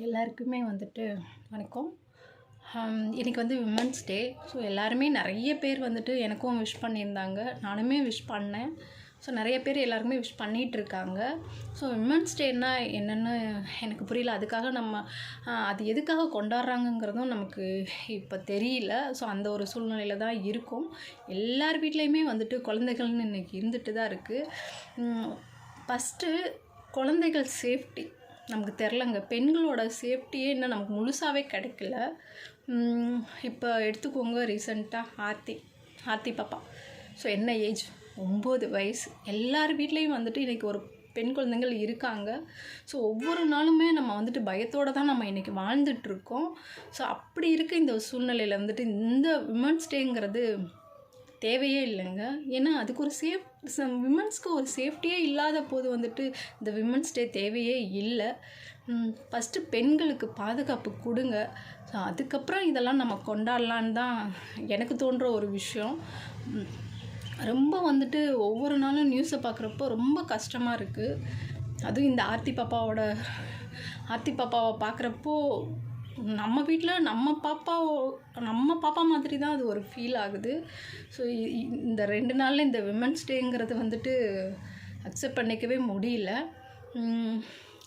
எல்லாருக்குமே வந்துட்டு வணக்கம். இன்றைக்கி வந்து விமன்ஸ் டே. ஸோ எல்லாருமே நிறைய பேர் வந்துட்டு எனக்கும் விஷ் பண்ணியிருந்தாங்க, நானுமே விஷ் பண்ணேன். ஸோ நிறைய பேர் எல்லாருமே விஷ் பண்ணிகிட்ருக்காங்க. ஸோ விமன்ஸ் டேன்னா என்னென்னு எனக்கு புரியல. அதுக்காக நம்ம அது எதுக்காக கொண்டாடுறாங்கங்கிறதும் நமக்கு இப்போ தெரியல. ஸோ அந்த ஒரு சூழ்நிலையில் தான் இருக்கும். எல்லார் வீட்லேயுமே வந்துட்டு குழந்தைகள்னு இன்றைக்கி இருந்துட்டு தான் இருக்குது. ஃபஸ்ட்டு குழந்தைகள் சேஃப்டி நமக்கு தெரிலங்க. பெண்களோட சேஃப்டியே இன்னும் நமக்கு முழுசாகவே கிடைக்கல. இப்போ எடுத்துக்கோங்க, ரீசெண்டாக ஆர்த்தி பாப்பா. ஸோ என்ன ஏஜ்? 9 வயசு. எல்லார் வீட்லேயும் வந்துட்டு இன்றைக்கி ஒரு பெண் குழந்தைகள் இருக்காங்க. ஸோ ஒவ்வொரு நாளுமே நம்ம வந்துட்டு பயத்தோடு தான் நம்ம இன்றைக்கி வாழ்ந்துட்டுருக்கோம். ஸோ அப்படி இருக்க இந்த சூழ்நிலையில் வந்துட்டு இந்த விமன்ஸ் டேங்கிறது தேவையே இல்லைங்க. ஏன்னா அதுக்கு ஒரு விமன்ஸ்க்கு ஒரு சேஃப்டியே இல்லாத போது வந்துட்டு இந்த விமன்ஸ் டே தேவையே இல்லை. ஃபஸ்ட்டு பெண்களுக்கு பாதுகாப்பு கொடுங்க. ஸோ அதுக்கப்புறம் இதெல்லாம் நம்ம கொண்டாடலான்னு தான் எனக்கு தோன்ற ஒரு விஷயம். ரொம்ப வந்துட்டு ஒவ்வொரு நாளும் நியூஸை பார்க்குறப்போ ரொம்ப கஷ்டமாக இருக்குது. அதுவும் இந்த ஆர்த்தி பாப்பாவை பார்க்குறப்போ நம்ம வீட்டில் நம்ம பாப்பா மாதிரி தான் அது ஒரு ஃபீல் ஆகுது. ஸோ இந்த 2 நாளில் இந்த விமன்ஸ் டேங்கிறது வந்துட்டு அக்செப்ட் பண்ணிக்கவே முடியல.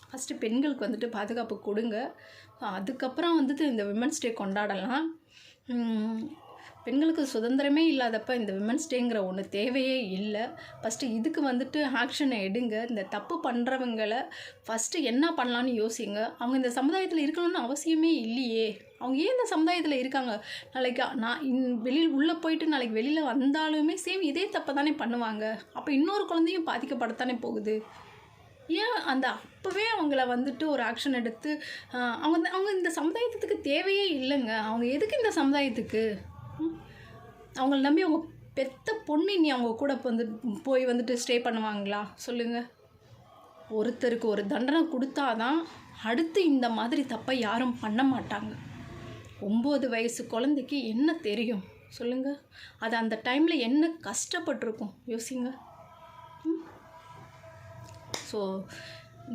ஃபஸ்ட்டு பெண்களுக்கு வந்துட்டு பாதுகாப்பு கொடுங்க. அதுக்கப்புறம் வந்துட்டு இந்த விமன்ஸ் டே கொண்டாடலாம். பெண்களுக்கு சுதந்திரமே இல்லாதப்ப இந்த விமன்ஸ் டேங்கிற ஒன்று தேவையே இல்லை. ஃபஸ்ட்டு இதுக்கு வந்துட்டு ஆக்ஷனை எடுங்க. இந்த தப்பு பண்ணுறவங்களை ஃபஸ்ட்டு என்ன பண்ணலான்னு யோசிங்க. அவங்க இந்த சமுதாயத்தில் இருக்கணும்னு அவசியமே இல்லையே. அவங்க ஏன் இந்த சமுதாயத்தில் இருக்காங்க? நாளைக்கு நான் வெளியில் உள்ளே போயிட்டு நாளைக்கு வெளியில் வந்தாலுமே சேம் இதே தப்பை தானே பண்ணுவாங்க. அப்போ இன்னொரு குழந்தையும் பாதிக்கப்படத்தானே போகுது. ஏன் அந்த அப்போவே அவங்கள வந்துட்டு ஒரு ஆக்ஷன் எடுத்து அவங்க இந்த சமுதாயத்துக்கு தேவையே இல்லைங்க. அவங்க எதுக்கு இந்த சமுதாயத்துக்கு? அவங்கள நம்பி அவங்க பெத்த பொண்ணு இனி அவங்க கூட போய் வந்துட்டு ஸ்டே பண்ணுவாங்களா சொல்லுங்கள்? ஒருத்தருக்கு ஒரு தண்டனை கொடுத்தாதான் அடுத்து இந்த மாதிரி தப்பை யாரும் பண்ண மாட்டாங்க. 9 வயசு குழந்தைக்கு என்ன தெரியும் சொல்லுங்கள்? அது அந்த டைமில் என்ன கஷ்டப்பட்டிருக்கும் யோசிங்க. ஸோ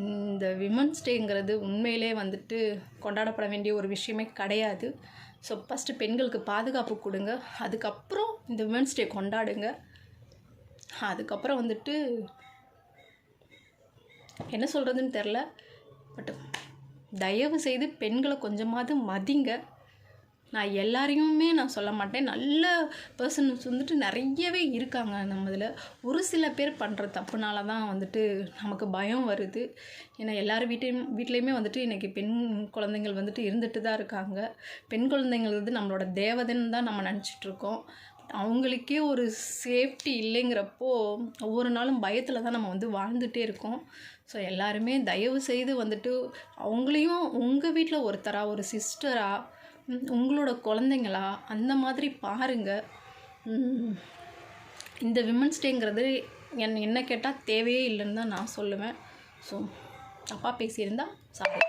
இந்த விமன்ஸ் டேங்கிறது உண்மையிலே வந்துட்டு கொண்டாடப்பட வேண்டிய ஒரு விஷயமே கிடையாது. ஸோ ஃபஸ்ட்டு பெண்களுக்கு பாதுகாப்பு கொடுங்க. அதுக்கப்புறம் இந்த விமன்ஸ் டே கொண்டாடுங்க. அதுக்கப்புறம் வந்துட்டு என்ன சொல்கிறதுன்னு தெரில. பட் தயவு செய்து பெண்களை கொஞ்சமாவது மதிங்க. நான் எல்லாரையுமே நான் சொல்ல மாட்டேன். நல்ல பர்சன்ஸ் வந்துட்டு நிறையவே இருக்காங்க நம்ம இதில். ஒரு சில பேர் பண்ணுற தப்புனால தான் வந்துட்டு நமக்கு பயம் வருது. ஏன்னா எல்லார் வீட்லேயுமே வந்துட்டு இன்றைக்கி பெண் குழந்தைங்கள் வந்துட்டு இருந்துட்டு தான் இருக்காங்க. பெண் குழந்தைங்கள் வந்து நம்மளோட தேவதைன்னு தான் நம்ம நினச்சிட்ருக்கோம். அவங்களுக்கே ஒரு சேஃப்டி இல்லைங்கிறப்போ ஒவ்வொரு நாளும் பயத்தில் தான் நம்ம வந்து வாழ்ந்துகிட்டே இருக்கோம். ஸோ எல்லாருமே தயவு செய்து வந்துட்டு அவங்களையும் உங்கள் வீட்டில் ஒருத்தராக, ஒரு சிஸ்டராக, உங்களோட குழந்தைங்களா அந்த மாதிரி பாருங்கள். இந்த விமன்ஸ் டேங்கிறது என்ன கேட்டால் தேவையே இல்லைன்னு தான் நான் சொல்லுவேன். ஸோ தப்பாக பேசியிருந்தால் சாரி.